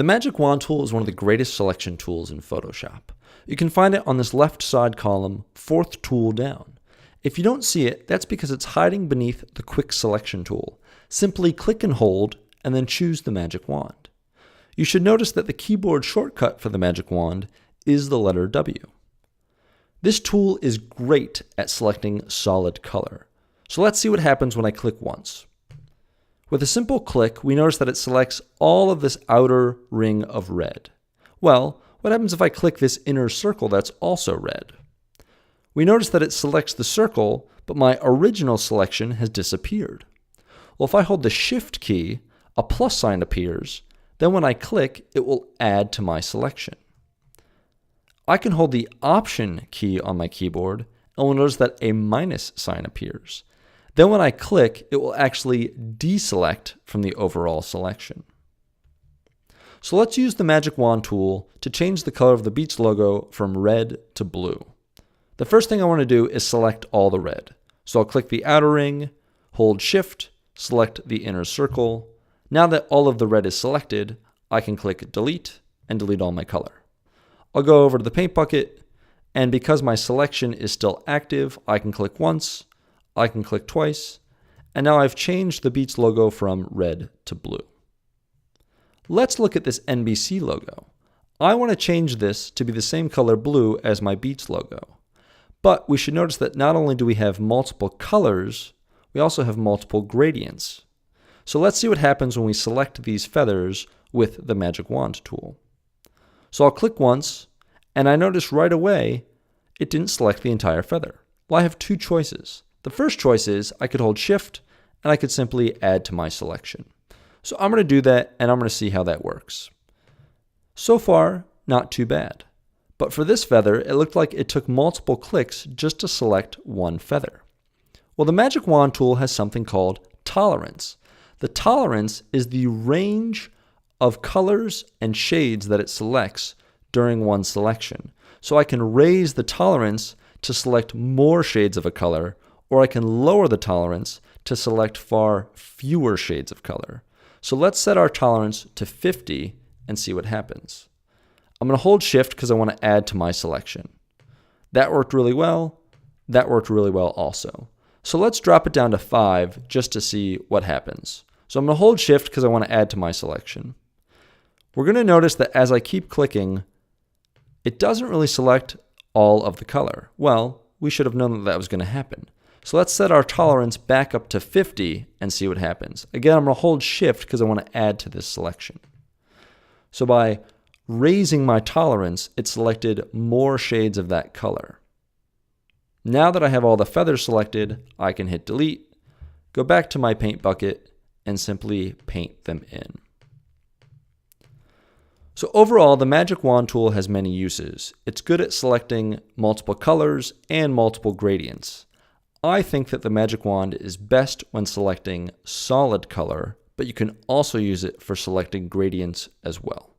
The Magic Wand tool is one of the greatest selection tools in Photoshop. You can find it on this left side column, fourth tool down. If you don't see it, that's because it's hiding beneath the Quick Selection tool. Simply click and hold, and then choose the Magic Wand. You should notice that the keyboard shortcut for the Magic Wand is the letter W. This tool is great at selecting solid color. So let's see what happens when I click once. With a simple click, we notice that it selects all of this outer ring of red. Well, what happens if I click this inner circle that's also red? We notice that it selects the circle, but my original selection has disappeared. Well, if I hold the Shift key, a plus sign appears. Then when I click, it will add to my selection. I can hold the Option key on my keyboard, and we'll notice that a minus sign appears. Then when I click, it will actually deselect from the overall selection. So let's use the Magic Wand tool to change the color of the Beats logo from red to blue. The first thing I want to do is select all the red. So I'll click the outer ring, hold Shift, select the inner circle. Now that all of the red is selected, I can click Delete and delete all my color. I'll go over to the paint bucket, and because my selection is still active, I can click once, I can click twice, and now I've changed the Beats logo from red to blue. Let's look at this NBC logo. I want to change this to be the same color blue as my Beats logo. But we should notice that not only do we have multiple colors, we also have multiple gradients. So let's see what happens when we select these feathers with the Magic Wand tool. So I'll click once, and I notice right away it didn't select the entire feather. Well, I have two choices. The first choice is I could hold Shift, and I could simply add to my selection. So I'm going to do that, and I'm going to see how that works. So far, not too bad. But for this feather, it looked like it took multiple clicks just to select one feather. Well, the Magic Wand tool has something called tolerance. The tolerance is the range of colors and shades that it selects during one selection. So I can raise the tolerance to select more shades of a color, or I can lower the tolerance to select far fewer shades of color. So let's set our tolerance to 50 and see what happens. I'm going to hold Shift because I want to add to my selection. That worked really well. That worked really well also. So let's drop it down to 5 just to see what happens. So I'm going to hold Shift because I want to add to my selection. We're going to notice that as I keep clicking, it doesn't really select all of the color. Well, we should have known that that was going to happen. So let's set our tolerance back up to 50 and see what happens. Again, I'm going to hold Shift because I want to add to this selection. So by raising my tolerance, it selected more shades of that color. Now that I have all the feathers selected, I can hit Delete, go back to my paint bucket, and simply paint them in. So overall, the Magic Wand tool has many uses. It's good at selecting multiple colors and multiple gradients. I think that the Magic Wand is best when selecting solid color, but you can also use it for selecting gradients as well.